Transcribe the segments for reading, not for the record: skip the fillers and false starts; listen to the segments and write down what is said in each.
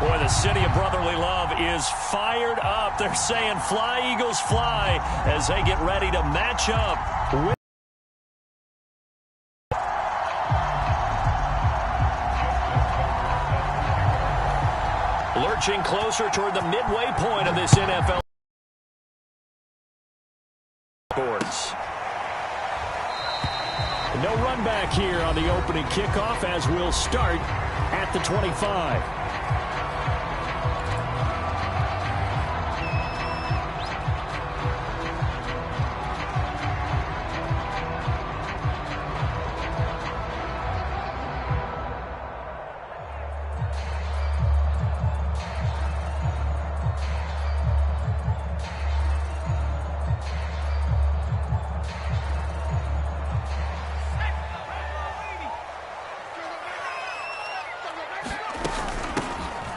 Boy, the city of brotherly love is fired up. They're saying fly, Eagles, fly, as they get ready to match up with lurching closer toward the midway point of this NFL boards. No run back here on the opening kickoff as we'll start at the 25.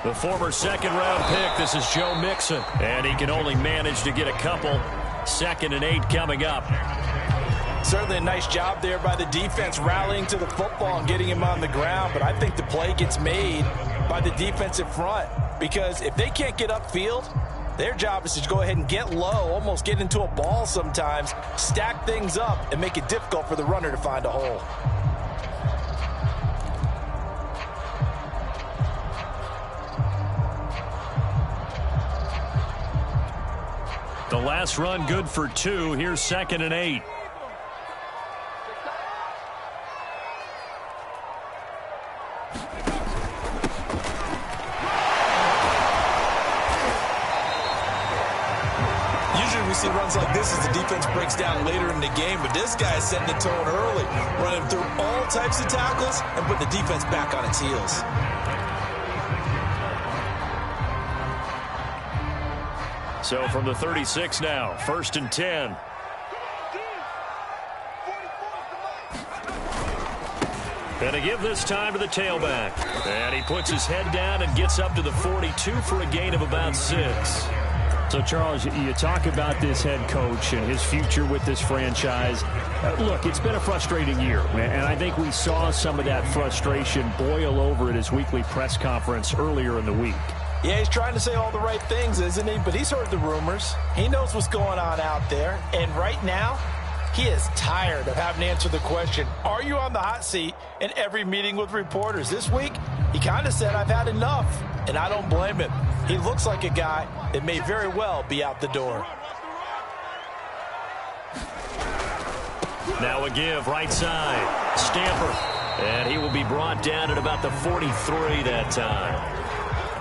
The former second-round pick, this is Joe Mixon, and he can only manage to get a couple. 2nd and 8 coming up. Certainly a nice job there by the defense rallying to the football and getting him on the ground, but I think the play gets made by the defensive front because if they can't get upfield, their job is to go ahead and get low, almost get into a ball sometimes, stack things up, and make it difficult for the runner to find a hole. The last run good for 2. Here's 2nd and 8. Usually we see runs like this as the defense breaks down later in the game, but this guy is setting the tone early, running through all types of tackles and putting the defense back on its heels. So from the 36 now, 1st and 10. And to give this time to the tailback. And he puts his head down and gets up to the 42 for a gain of about 6. So, Charles, you talk about this head coach and his future with this franchise. Look, it's been a frustrating year, and I think we saw some of that frustration boil over at his weekly press conference earlier in the week. Yeah, he's trying to say all the right things, isn't he? But he's heard the rumors. He knows what's going on out there. And right now, he is tired of having to answer the question, are you on the hot seat in every meeting with reporters? This week, he kind of said, I've had enough. And I don't blame him. He looks like a guy that may very well be out the door. Now a give, right side. Stamper. And he will be brought down at about the 43 that time.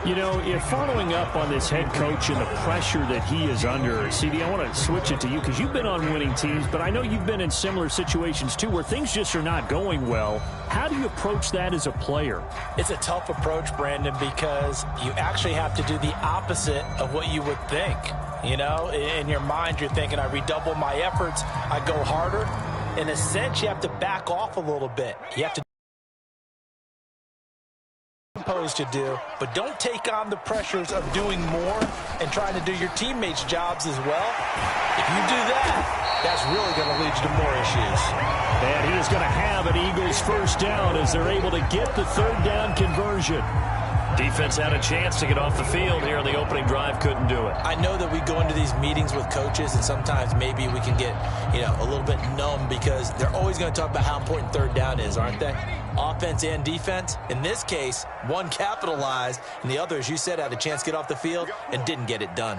You know, if following up on this head coach and the pressure that he is under, CD, I want to switch it to you because you've been on winning teams, but I know you've been in similar situations too where things just are not going well. How do you approach that as a player? It's a tough approach, Brandon, because you actually have to do the opposite of what you would think. You know, in your mind, you're thinking, I redouble my efforts, I go harder. In a sense, you have to back off a little bit. You have to supposed to do, but don't take on the pressures of doing more and trying to do your teammates' jobs as well. If you do that, that's really going to lead you to more issues. And he is going to have an Eagles first down as they're able to get the 3rd down conversion. Defense had a chance to get off the field here on the opening drive, couldn't do it. I know that we go into these meetings with coaches and sometimes maybe we can get, a little bit numb because they're always going to talk about how important 3rd down is, aren't they? Offense and defense. In this case, one capitalized and the other, as you said, had a chance to get off the field and didn't get it done.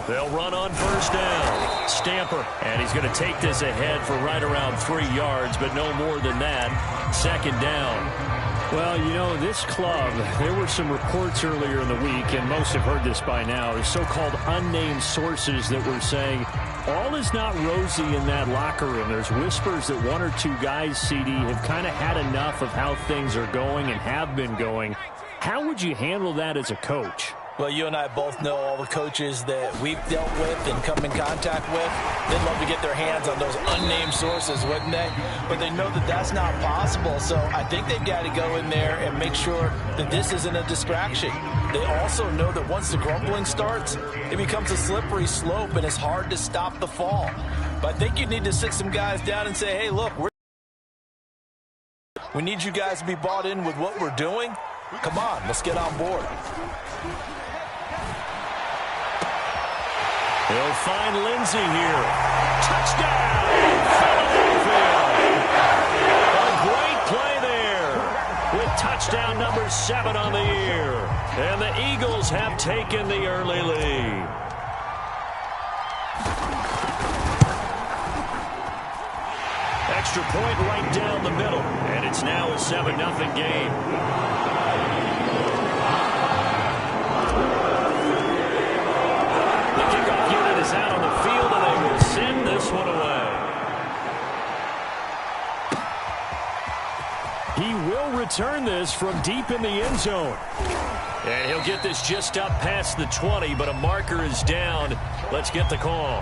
They'll run on 1st down. Stamper, and he's going to take this ahead for right around 3 yards, but no more than that. 2nd down. Well, this club, there were some reports earlier in the week, and most have heard this by now, the so-called unnamed sources that were saying all is not rosy in that locker room. There's whispers that 1 or 2 guys, CD, have kind of had enough of how things are going and have been going. How would you handle that as a coach? Well, you and I both know all the coaches that we've dealt with and come in contact with. They'd love to get their hands on those unnamed sources, wouldn't they? But they know that that's not possible. So I think they've got to go in there and make sure that this isn't a distraction. They also know that once the grumbling starts, it becomes a slippery slope and it's hard to stop the fall. But I think you need to sit some guys down and say, hey, look, we need you guys to be bought in with what we're doing. Come on, let's get on board. He'll find Lindsey here. Touchdown! Philadelphia! A great play there with touchdown number 7 on the year. And the Eagles have taken the early lead. Extra point right down the middle. And it's now a 7-0 game. Is out on the field, and they will send this one away. He will return this from deep in the end zone. And he'll get this just up past the 20, but a marker is down. Let's get the call.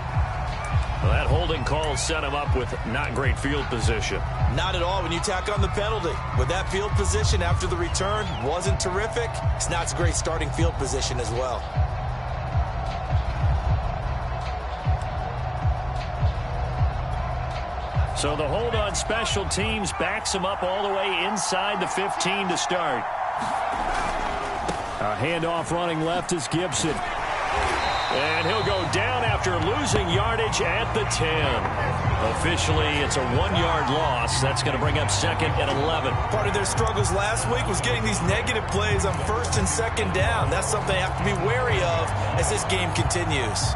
Well, that holding call set him up with not great field position. Not at all when you tack on the penalty. With that field position after the return wasn't terrific, it's not a great starting field position as well. So the hold on special teams backs him up all the way inside the 15 to start. A handoff running left is Gibson. And he'll go down after losing yardage at the 10. Officially, it's a 1-yard loss. That's going to bring up 2nd and 11. Part of their struggles last week was getting these negative plays on 1st and 2nd down. That's something they have to be wary of as this game continues.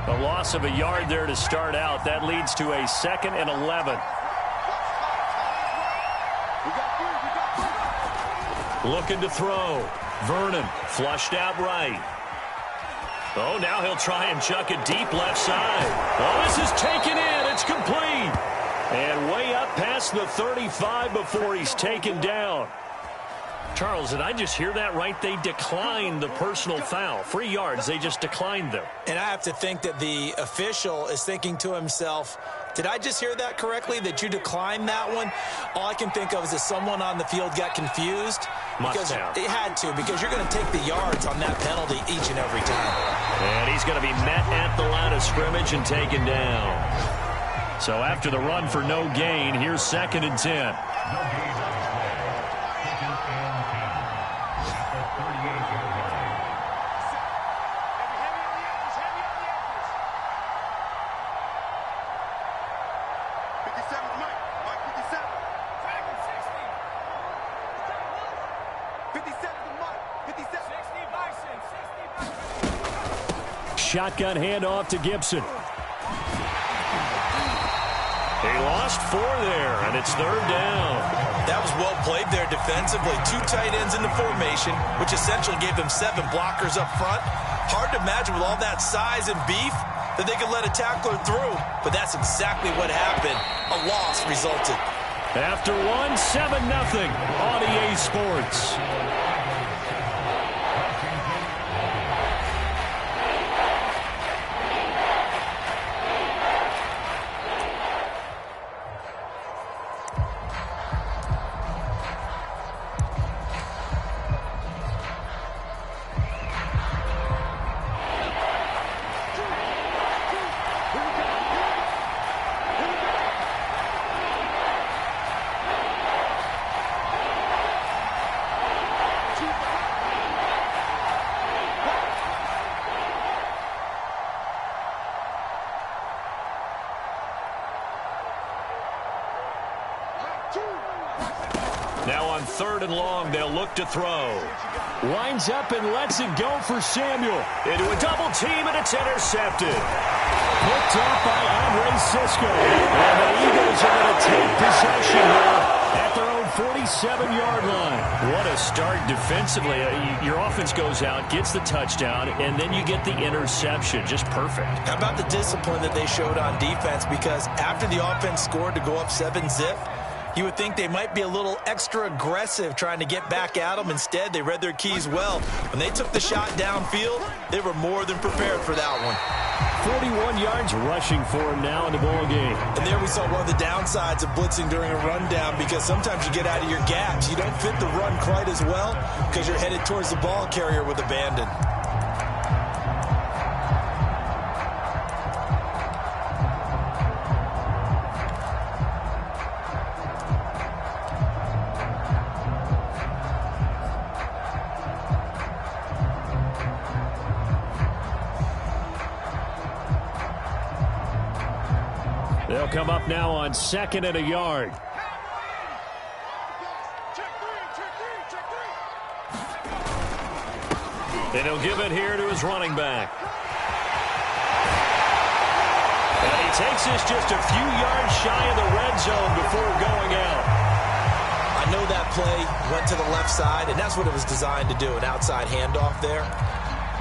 A loss of a yard there to start out. That leads to a 2nd and 11. Looking to throw. Vernon flushed out right. Oh, now he'll try and chuck it deep left side. Oh, this is taken in. It's complete. And way up past the 35 before he's taken down. Charles, did I just hear that right? They declined the personal foul. 3 yards, they just declined them. And I have to think that the official is thinking to himself, did I just hear that correctly, that you declined that one? All I can think of is that someone on the field got confused. Must have. It had to, because you're going to take the yards on that penalty each and every time. And he's going to be met at the line of scrimmage and taken down. So after the run for no gain, here's 2nd and 10. Shotgun handoff to Gibson. He lost 4 there, and it's 3rd down. That was well played there defensively. 2 tight ends in the formation, which essentially gave them 7 blockers up front. Hard to imagine with all that size and beef that they could let a tackler through, but that's exactly what happened. A loss resulted. After 1, 7-0 on EA Sports. Now on 3rd and long, they'll look to throw. Winds up and lets it go for Samuel. Into a double team, and it's intercepted. Picked up by Andre Cisco. And the Eagles are going to take possession here at their own 47-yard line. What a start defensively. Your offense goes out, gets the touchdown, and then you get the interception. Just perfect. How about the discipline that they showed on defense? Because after the offense scored to go up 7-zip, you would think they might be a little extra aggressive trying to get back at them. Instead, they read their keys well. When they took the shot downfield, they were more than prepared for that one. 41 yards rushing for him now in the ball game. And there we saw one of the downsides of blitzing during a rundown, because sometimes you get out of your gaps. You don't fit the run quite as well because you're headed towards the ball carrier with abandon. They'll come up now on 2nd and a yard. And he'll give it here to his running back. And he takes this just a few yards shy of the red zone before going out. I know that play went to the left side, and that's what it was designed to do, an outside handoff there.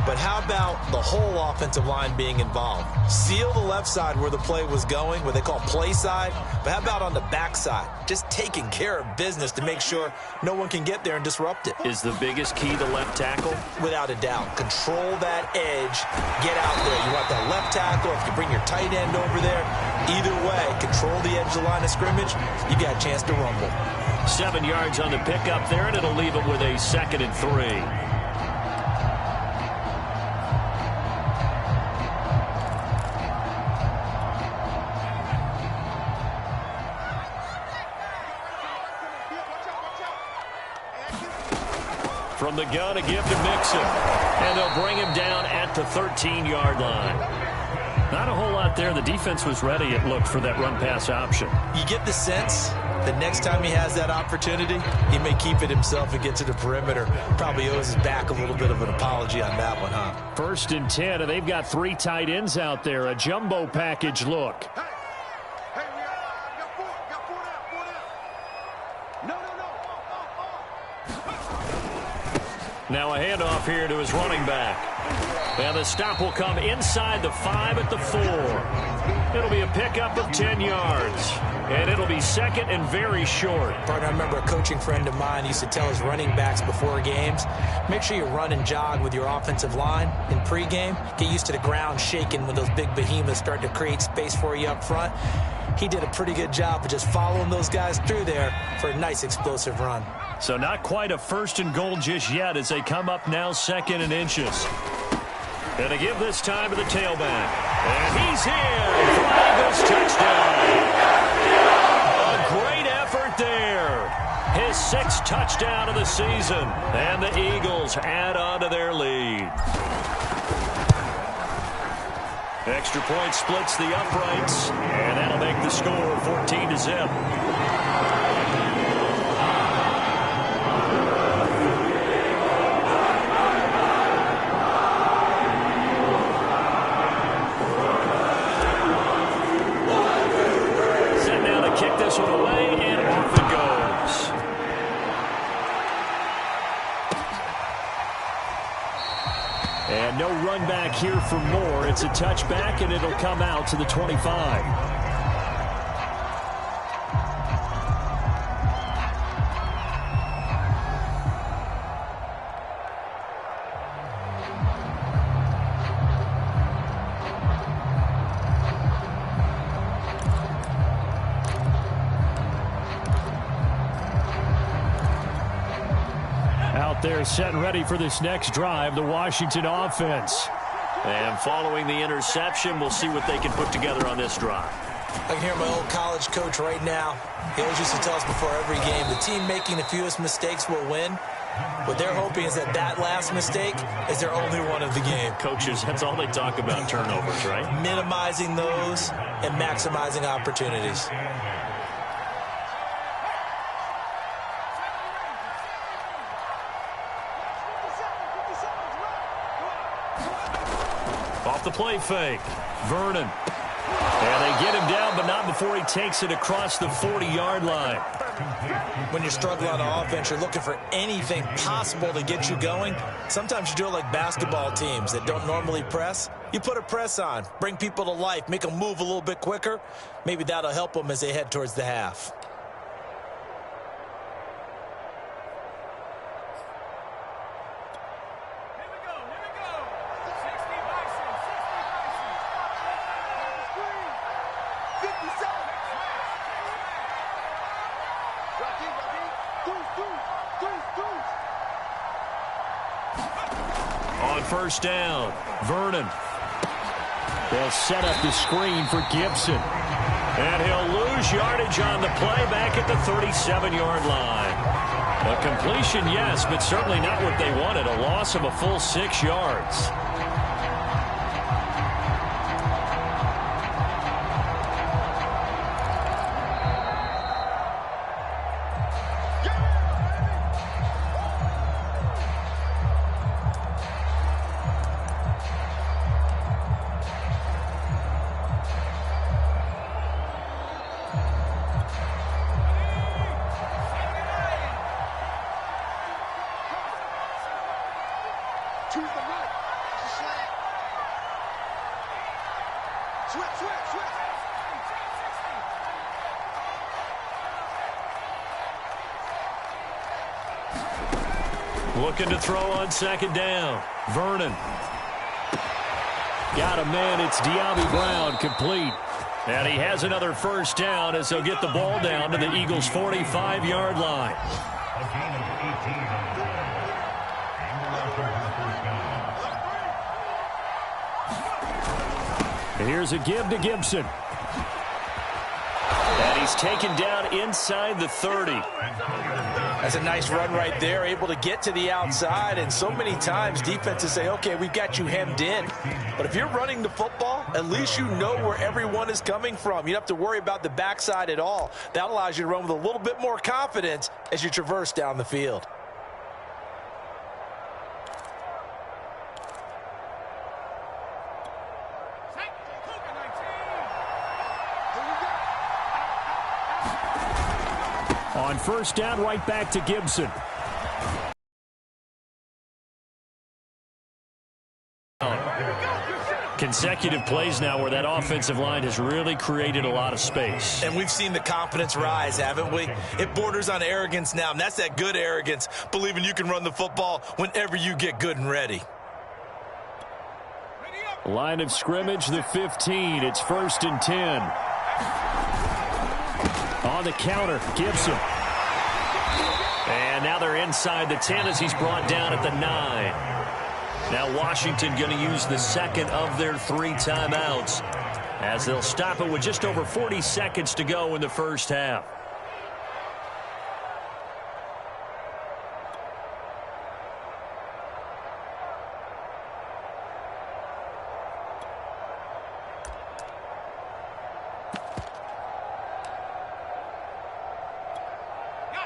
But how about the whole offensive line being involved? Seal the left side where the play was going, what they call play side. But how about on the back side? Just taking care of business to make sure no one can get there and disrupt it. Is the biggest key the left tackle? Without a doubt. Control that edge. Get out there. You want that left tackle. If you bring your tight end over there, either way, control the edge of the line of scrimmage, you got a chance to rumble. 7 yards on the pickup there, and it'll leave it with a 2nd and 3. From the gun, a give to Mixon. And they'll bring him down at the 13-yard line. Not a whole lot there. The defense was ready, it looked, for that run-pass option. You get the sense that next time he has that opportunity, he may keep it himself and get to the perimeter. Probably owes his back a little bit of an apology on that one, huh? 1st and 10, and they've got 3 tight ends out there. A jumbo package look. Now a handoff here to his running back. And the stop will come inside the 5 at the 4. It'll be a pickup of 10 yards. And it'll be 2nd and very short. Partner, I remember a coaching friend of mine used to tell his running backs before games, make sure you run and jog with your offensive line in pregame. Get used to the ground shaking when those big behemoths start to create space for you up front. He did a pretty good job of just following those guys through there for a nice explosive run. So not quite a 1st and goal just yet as they come up now 2nd and inches. And they give this time to the tailback. And he's in. Flag goes touchdown. A great effort there. His 6th touchdown of the season. And the Eagles add on to their lead. Extra point splits the uprights. And that'll make the score 14-0. Kick this one away, and off it goes. And no run back here for more. It's a touchback, and it'll come out to the 25. They're set and ready for this next drive, the Washington offense. And following the interception, we'll see what they can put together on this drive. I can hear my old college coach right now. He always used to tell us before every game, the team making the fewest mistakes will win. What they're hoping is that that last mistake is their only one of the game. Coaches, that's all they talk about, turnovers, right? Minimizing those and maximizing opportunities. Off the play fake. Vernon. And they get him down, but not before he takes it across the 40-yard line. When you're struggling on offense, you're looking for anything possible to get you going. Sometimes you do it like basketball teams that don't normally press. You put a press on, bring people to life, make them move a little bit quicker. Maybe that'll help them as they head towards the half. On first down, Vernon. They'll set up the screen for Gibson. And he'll lose yardage on the play back at the 37-yard line. A completion, yes, but certainly not what they wanted. A loss of a full 6 yards. Looking to throw on second down. Vernon. Got a man. It's De'Ami Brown, complete. And he has another first down as they'll get the ball down to the Eagles' 45-yard line. And here's a give to Gibson. And he's taken down inside the 30. That's a nice run right there, able to get to the outside, and so many times defenses say, okay, we've got you hemmed in. But if you're running the football, at least you know where everyone is coming from. You don't have to worry about the backside at all. That allows you to run with a little bit more confidence as you traverse down the field. On first down, right back to Gibson. Consecutive plays now where that offensive line has really created a lot of space. And we've seen the confidence rise, haven't we? It borders on arrogance now, and that's that good arrogance, believing you can run the football whenever you get good and ready. Line of scrimmage, the 15. It's 1st and 10. On the counter, Gibson. And now they're inside the 10 as he's brought down at the 9. Now Washington going to use the second of their 3 timeouts as they'll stop it with just over 40 seconds to go in the first half.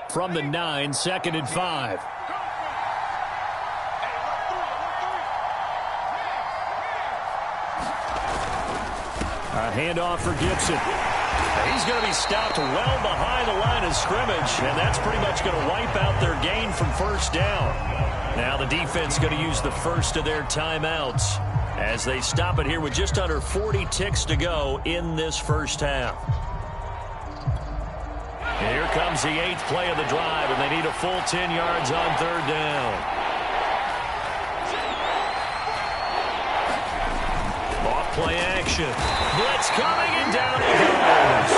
From the 9, 2nd and 5. A handoff for Gibson. He's going to be stopped well behind the line of scrimmage, and that's pretty much going to wipe out their gain from first down. Now the defense going to use the first of their timeouts as they stop it here with just under 40 ticks to go in this first half. Here comes the 8th play of the drive, and they need a full 10 yards on 3rd down. Off play action. Blitz coming, and down he goes.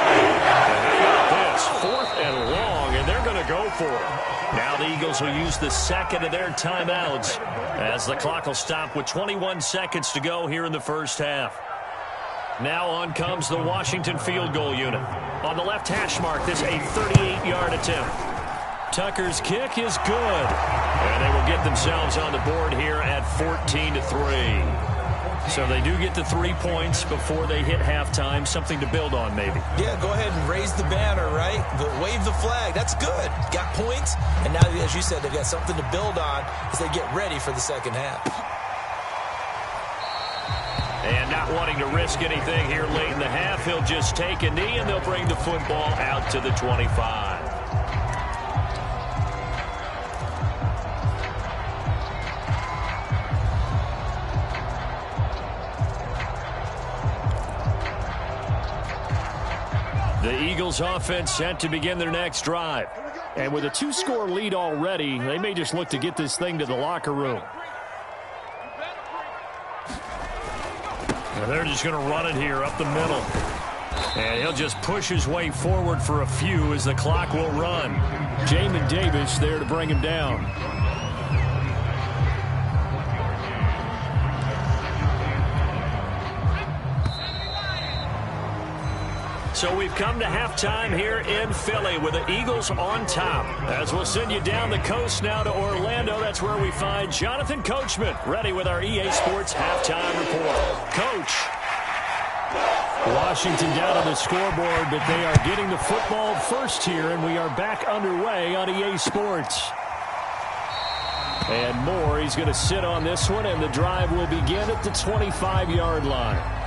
And how about this? 4th and long, and they're going to go for it. Now the Eagles will use the second of their timeouts as the clock will stop with 21 seconds to go here in the first half. Now on comes the Washington field goal unit. On the left hash mark, this a 38-yard attempt. Tucker's kick is good. And they will get themselves on the board here at 14-3. So they do get the 3 points before they hit halftime. Something to build on, maybe. Yeah, go ahead and raise the banner, right? Wave the flag. That's good. Got points. And now, as you said, they've got something to build on as they get ready for the second half. And not wanting to risk anything here late in the half, he'll just take a knee, and they'll bring the football out to the 25. The Eagles offense set to begin their next drive. And with a 2-score lead already, they may just look to get this thing to the locker room. And they're just going to run it here up the middle. And he'll just push his way forward for a few as the clock will run. Jamin Davis there to bring him down. So we've come to halftime here in Philly with the Eagles on top. As we'll send you down the coast now to Orlando, that's where we find Jonathan Coachman, ready with our EA Sports halftime report. Coach. Washington down on the scoreboard, but they are getting the football first here, and we are back underway on EA Sports. And Moore, he's going to sit on this one, and the drive will begin at the 25-yard line.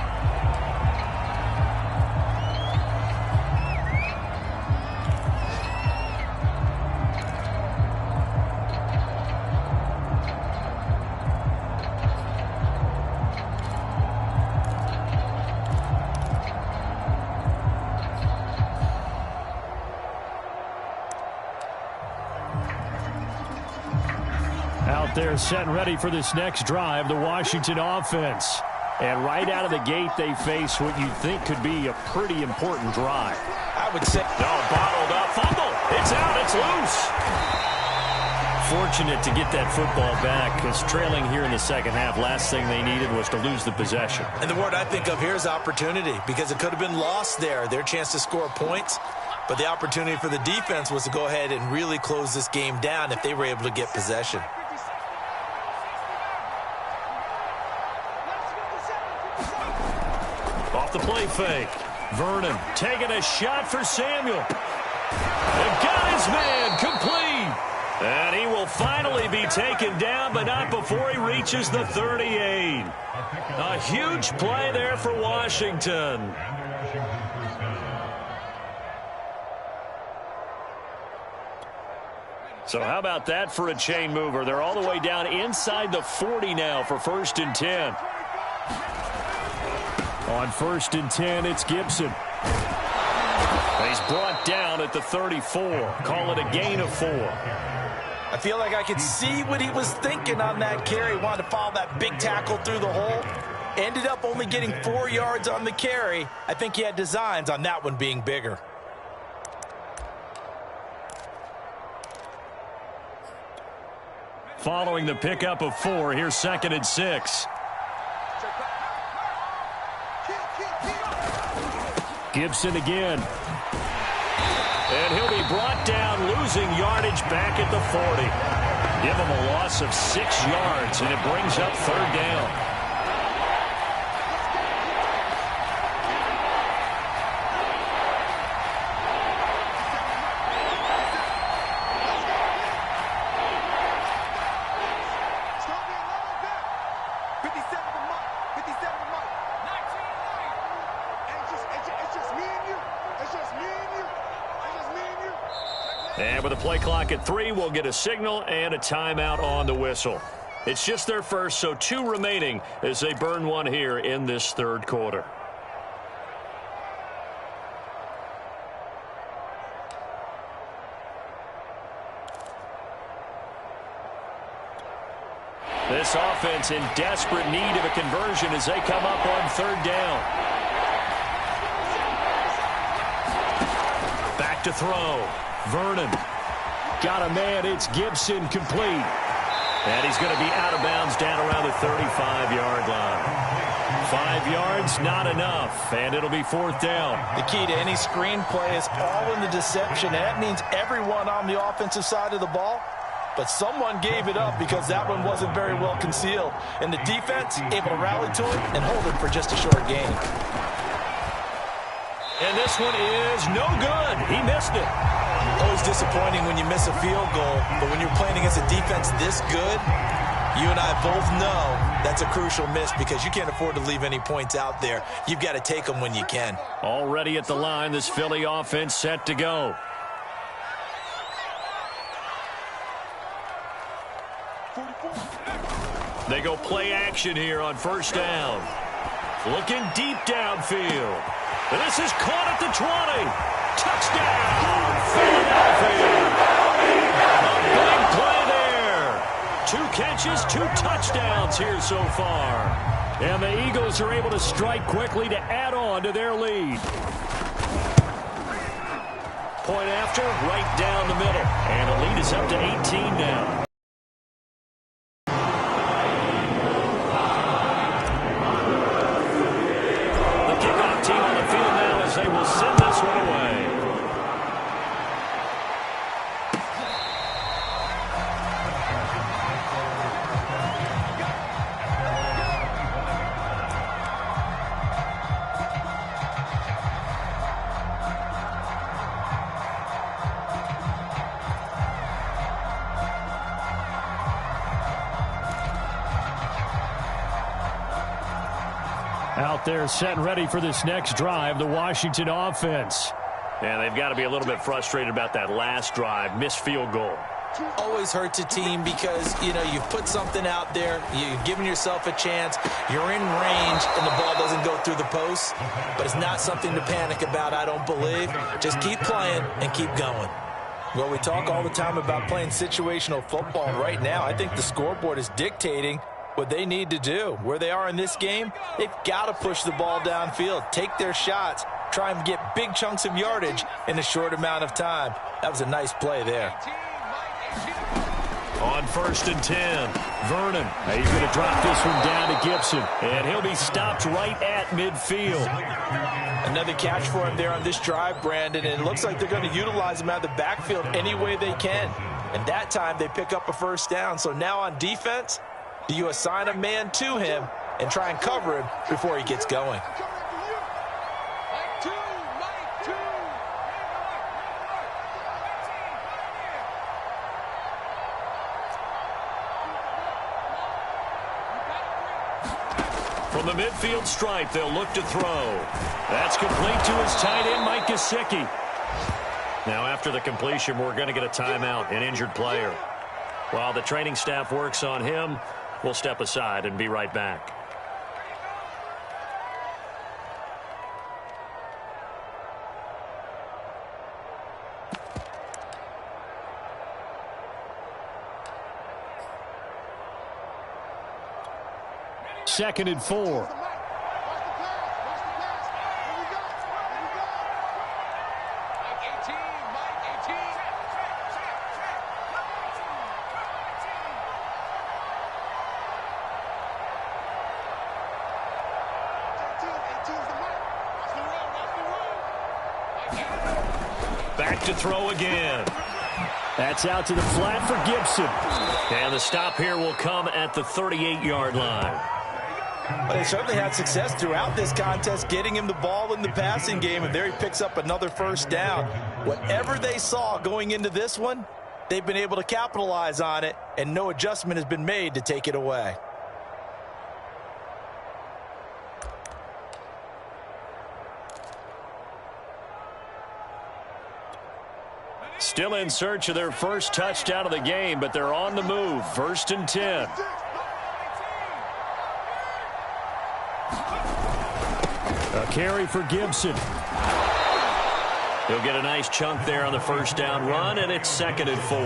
They're set and ready for this next drive, the Washington offense. And right out of the gate, they face what you think could be a pretty important drive. I would say... No, bottled up. Fumble. It's out. It's loose. Fortunate to get that football back, because trailing here in the second half, last thing they needed was to lose the possession. And the word I think of here is opportunity, because it could have been lost there. Their chance to score points. But the opportunity for the defense was to go ahead and really close this game down if they were able to get possession. The play fake. Vernon taking a shot for Samuel. And got his man complete. And he will finally be taken down, but not before he reaches the 38. A huge play there for Washington. So how about that for a chain mover? They're all the way down inside the 40 now for 1st and 10. On 1st and 10, it's Gibson. He's brought down at the 34. Call it a gain of 4. I feel like I could see what he was thinking on that carry. Wanted to follow that big tackle through the hole. Ended up only getting 4 yards on the carry. I think he had designs on that one being bigger. Following the pickup of 4, here's 2nd and 6. Gibson again. And he'll be brought down, losing yardage back at the 40. Give him a loss of 6 yards, and it brings up 3rd down. And with a play clock at 3, we'll get a signal and a timeout on the whistle. It's just their first, so 2 remaining as they burn one here in this 3rd quarter. This offense in desperate need of a conversion as they come up on 3rd down. Back to throw. Vernon got a man. It's Gibson, complete. And he's going to be out of bounds down around the 35-yard line. 5 yards, not enough, and it'll be 4th down. The key to any screenplay is all in the deception, and that means everyone on the offensive side of the ball. But someone gave it up because that one wasn't very well concealed. And the defense able to rally to it and hold it for just a short gain. And this one is no good. He missed it. Always disappointing when you miss a field goal, but when you're playing against a defense this good, You and I both know that's a crucial miss because you can't afford to leave any points out there. You've got to take them when you can. Already at the line, this Philly offense set to go. They go play action here on first down. Looking deep downfield. And this is caught at the 20. Touchdown, Philadelphia. A big play there. 2 catches, 2 touchdowns here so far. And the Eagles are able to strike quickly to add on to their lead. Point after, right down the middle. And the lead is up to 18 now. They will send this one away. Out there set and ready for this next drive, the Washington offense. And they've got to be a little bit frustrated about that last drive, missed field goal. Always hurts a team because, you know, you've put something out there, you've given yourself a chance, you're in range, and the ball doesn't go through the post. But it's not something to panic about, I don't believe. Just keep playing and keep going. Well, we talk all the time about playing situational football. Right now, I think the scoreboard is dictating what they need to do. Where they are in this game, they've got to push the ball downfield, take their shots, try and get big chunks of yardage in a short amount of time. That was a nice play there. On 1st and 10, Vernon. He's going to drop this one down to Gibson, and he'll be stopped right at midfield. Another catch for him there on this drive, Brandon, and it looks like they're going to utilize him out of the backfield any way they can. And that time they pick up a first down. So now on defense, do you assign a man to him and try and cover him before he gets going? From the midfield stripe, they'll look to throw. That's complete to his tight end, Mike Gesicki. Now after the completion, we're going to get a timeout, an injured player. While the training staff works on him, we'll step aside and be right back. Second and 4. Back to throw again. That's out to the flat for Gibson. And the stop here will come at the 38-yard line. Well, they certainly had success throughout this contest, getting him the ball in the passing game, and there he picks up another first down. Whatever they saw going into this one, they've been able to capitalize on it, and no adjustment has been made to take it away. Still in search of their first touchdown of the game, but they're on the move. 1st and 10. A carry for Gibson. He'll get a nice chunk there on the first down run, and it's 2nd and 4.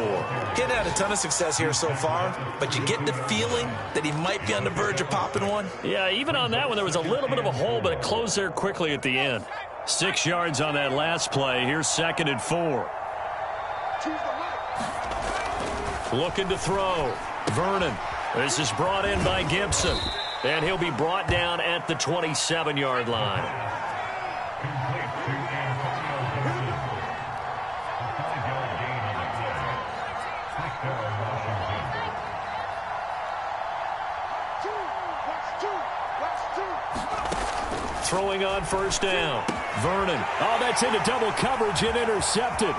He's had a ton of success here so far, but you get the feeling that he might be on the verge of popping one. Yeah, even on that one, there was a little bit of a hole, but it closed there quickly at the end. 6 yards on that last play. Here's 2nd and 4. Looking to throw. Vernon. This is brought in by Gibson. And he'll be brought down at the 27-yard line. Throwing on first down. Vernon. Oh, that's into double coverage and intercepted.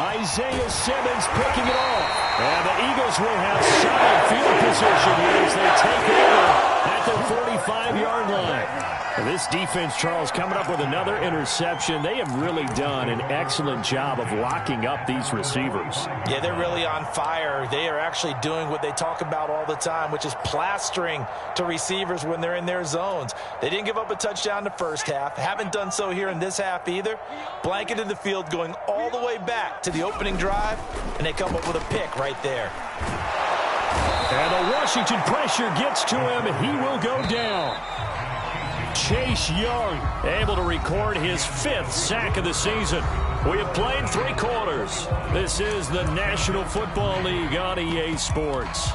Isaiah Simmons picking it off. And the Eagles will have solid field position here as they take over at the 45-yard line. And this defense, Charles, coming up with another interception. They have really done an excellent job of locking up these receivers. Yeah, they're really on fire. They are actually doing what they talk about all the time, which is plastering to receivers when they're in their zones. They didn't give up a touchdown in the first half. Haven't done so here in this half either. Blanketed the field going all the way back to the opening drive, and they come up with a pick right there. And the Washington pressure gets to him. He will go down. Chase Young able to record his 5th sack of the season. We have played 3 quarters. This is the National Football League on EA Sports.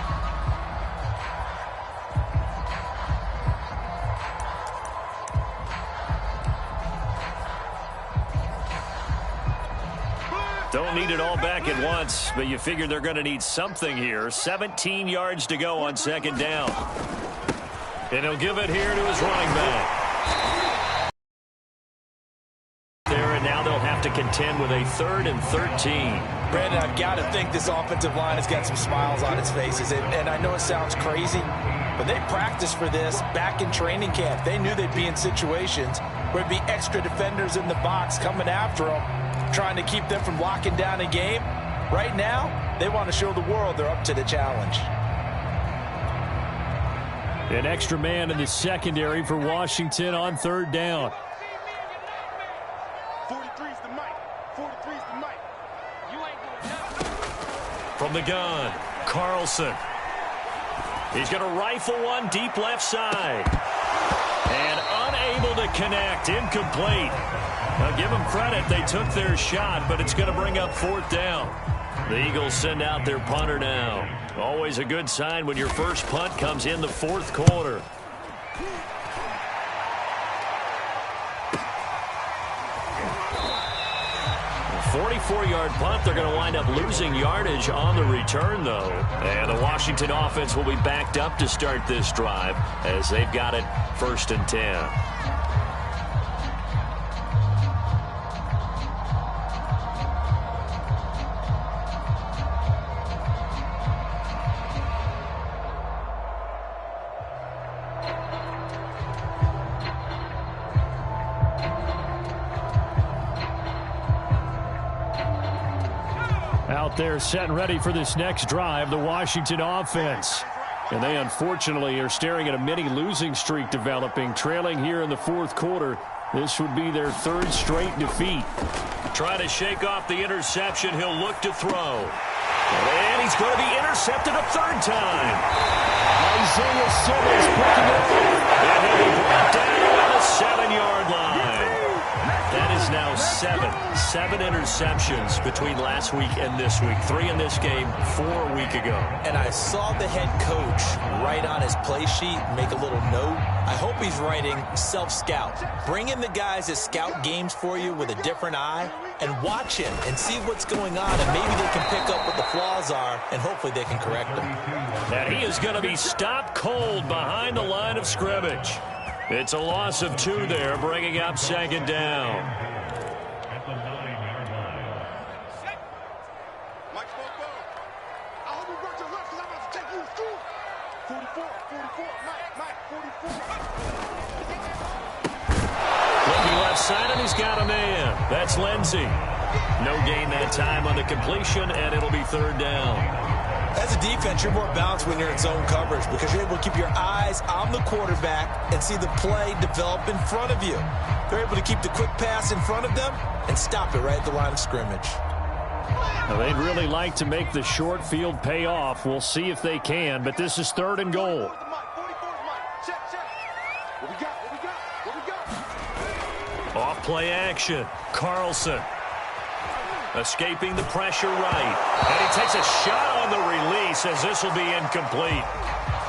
Don't need it all back at once, but you figure they're going to need something here. 17 yards to go on 2nd down. And he'll give it here to his running back. There, and now they'll have to contend with a 3rd and 13. Brandon, I've got to think this offensive line has got some smiles on its faces. And I know it sounds crazy, but they practiced for this back in training camp. They knew they'd be in situations where there'd be extra defenders in the box coming after them, trying to keep them from locking down a game. Right now, they want to show the world they're up to the challenge. An extra man in the secondary for Washington on 3rd down. 43's the mic. 43's the mic. You ain't doing nothing. From the gun, Carlson. He's going to rifle one deep left side. And unable to connect. Incomplete. Now give them credit. They took their shot, but it's going to bring up 4th down. The Eagles send out their punter now. Always a good sign when your first punt comes in the 4th quarter. A 44-yard punt. They're going to wind up losing yardage on the return, though. And the Washington offense will be backed up to start this drive as they've got it 1st and 10. Out there set and ready for this next drive, the Washington offense. And they unfortunately are staring at a mini losing streak developing, trailing here in the 4th quarter. This would be their 3rd straight defeat. Trying to shake off the interception. He'll look to throw. And he's going to be intercepted a 3rd time. Isaiah Simmons picking it up. And he'll be brought down on the 7-yard line. That is now 7 interceptions between last week and this week. 3 in this game, 4 a week ago. And I saw the head coach write on his play sheet, make a little note. I hope he's writing self-scout. Bring in the guys that scout games for you with a different eye and watch him and see what's going on, and maybe they can pick up what the flaws are, and hopefully they can correct them. And he is going to be stopped cold behind the line of scrimmage. It's a loss of 2 there, bringing up 2nd down. Mike, I hope you work your left because I'm about to take you to school. 44, Mike, 44. Looking left side, and he's got a man. That's Lindsey. No gain that time on the completion, and it'll be 3rd down. As a defense, you're more balanced when you're in zone coverage because you're able to keep your eyes on the quarterback and see the play develop in front of you. They're able to keep the quick pass in front of them and stop it right at the line of scrimmage. Now, they'd really like to make the short field pay off. We'll see if they can, but this is 3rd and goal. Off play action. Carlson. Escaping the pressure right. And he takes a shot on the release as this will be incomplete.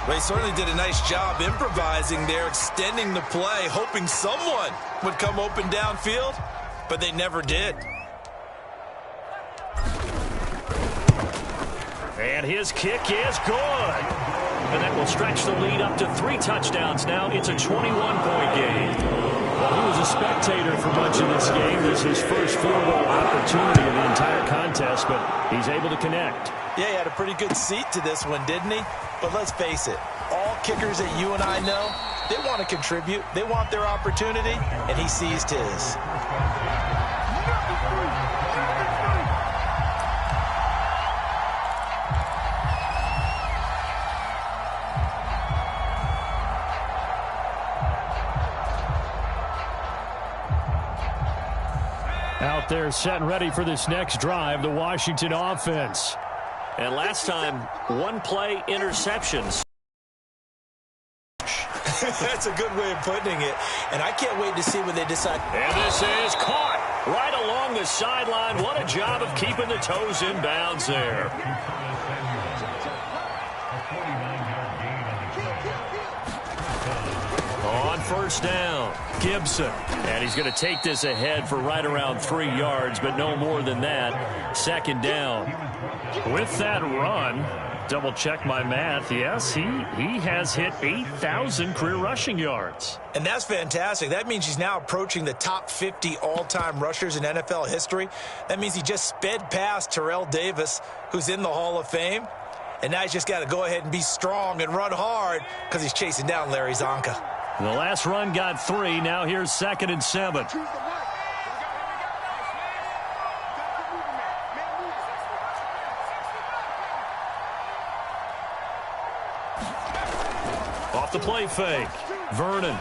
Well, he certainly did a nice job improvising there, extending the play, hoping someone would come open downfield, but they never did. And his kick is good. And that will stretch the lead up to 3 touchdowns now. It's a 21-point game. Well, he was a spectator for much of this game. This is his first field goal opportunity of the entire contest. pass, but he's able to connect. Yeah, he had a pretty good seat to this one, didn't he? But let's face it, all kickers that you and I know, they want to contribute. They want their opportunity, and he seized his. Out there set and ready for this next drive, the Washington offense. And last time, one play interceptions. That's a good way of putting it. And I can't wait to see when they decide. And this is caught right along the sideline. What a job of keeping the toes in bounds there. On first down, Gibson. And he's going to take this ahead for right around 3 yards, but no more than that. Second down. With that run, double check my math. Yes, he has hit 8,000 career rushing yards. And that's fantastic. That means he's now approaching the top 50 all-time rushers in NFL history. That means he just sped past Terrell Davis, who's in the Hall of Fame. And now he's just got to go ahead and be strong and run hard because he's chasing down Larry Zonka. The last run got 3. Now here's 2nd and 7. Off the play fake. Vernon.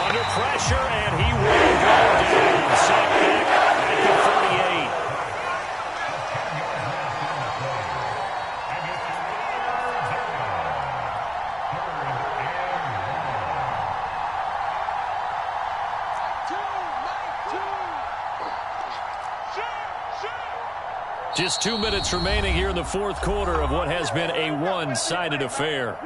Under pressure, and he will go down. Set back at the 38. Just 2 minutes remaining here in the fourth quarter of what has been a one-sided affair.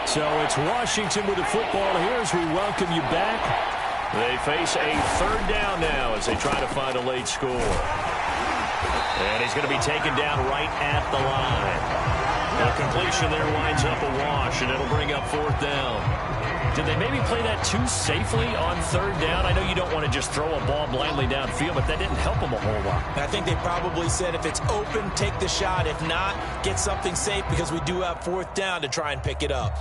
So it's Washington with the football here as we welcome you back. They face a third down now as they try to find a late score. And he's going to be taken down right at the line. The completion there winds up a wash, and it'll bring up fourth down. Did they maybe play that too safely on third down? I know you don't want to just throw a ball blindly downfield, but that didn't help them a whole lot. I think they probably said if it's open, take the shot. If not, get something safe because we do have fourth down to try and pick it up.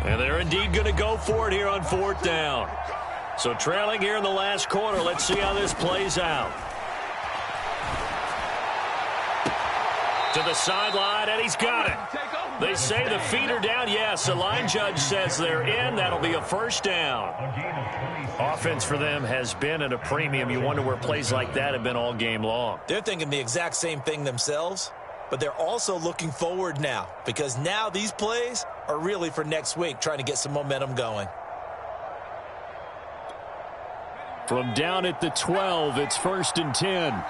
And they're indeed going to go for it here on fourth down. So trailing here in the last quarter. Let's see how this plays out. To the sideline, and he's got it. They say the feet are down. Yes, the line judge says they're in. That'll be a first down. Offense for them has been at a premium. You wonder where plays like that have been all game long. They're thinking the exact same thing themselves, but they're also looking forward now because now these plays are really for next week, trying to get some momentum going. From down at the 12, it's 1st and 10.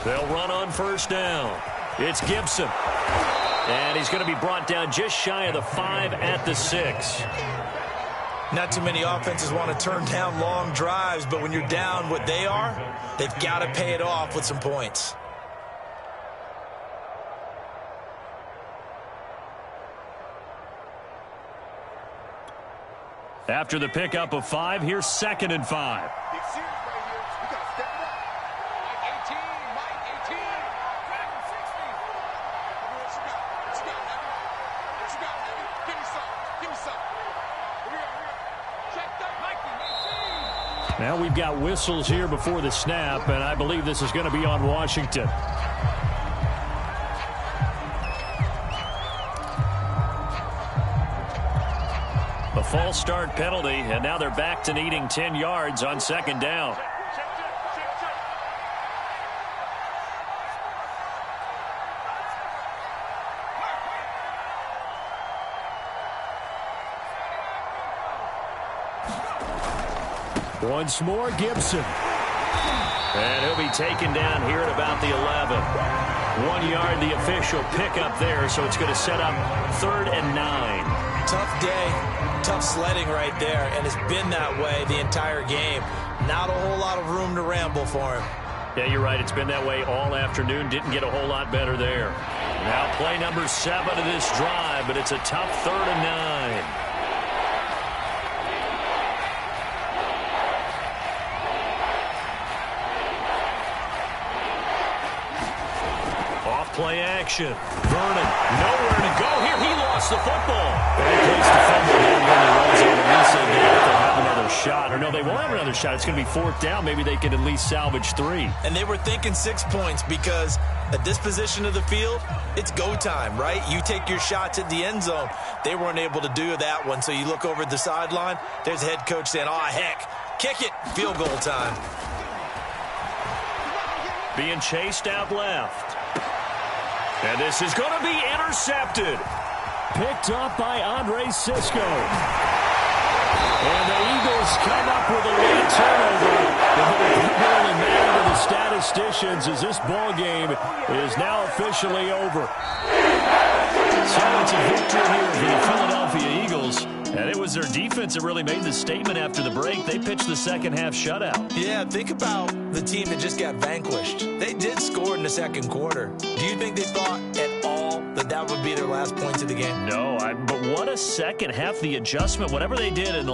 They'll run on first down. It's Gibson. And he's going to be brought down just shy of the 5 at the 6. Not too many offenses want to turn down long drives, but when you're down what they are, they've got to pay it off with some points. After the pickup of 5, here's 2nd and 5. Now we've got whistles here before the snap, and I believe this is going to be on Washington. A false start penalty, and now they're back to needing 10 yards on 2nd down. Once more, Gibson. And he'll be taken down here at about the 11. 1 yard, the official pickup there, so it's going to set up 3rd and 9. Tough day, tough sledding right there, and it's been that way the entire game. Not a whole lot of room to ramble for him. Yeah, you're right. It's been that way all afternoon. Didn't get a whole lot better there. Now play number 7 of this drive, but it's a tough 3rd and 9. Off-play action. Vernon, nowhere to go here. He lost the football. Bad place to fumble there when he runs over. He said they'll have another shot. Or no, they won't have another shot. It's going to be 4th down. Maybe they can at least salvage 3. And they were thinking 6 points because at this position of the field, it's go time, right? You take your shots at the end zone. They weren't able to do that one. So you look over at the sideline. There's the head coach saying, oh, heck, kick it. Field goal time. Being chased out left. And this is going to be intercepted. Picked up by Andre Sisco. And the Eagles come up with a late turnover. It will primarily matter to the statisticians as this ball game is now officially over. So it's a victory here for the Philadelphia Eagles. And it was their defense that really made the statement after the break. They pitched the second half shutout. Yeah, think about the team that just got vanquished. They did score in the second quarter. Do you think they thought at all that that would be their last points of the game? No, but what a second half. The adjustment, whatever they did in the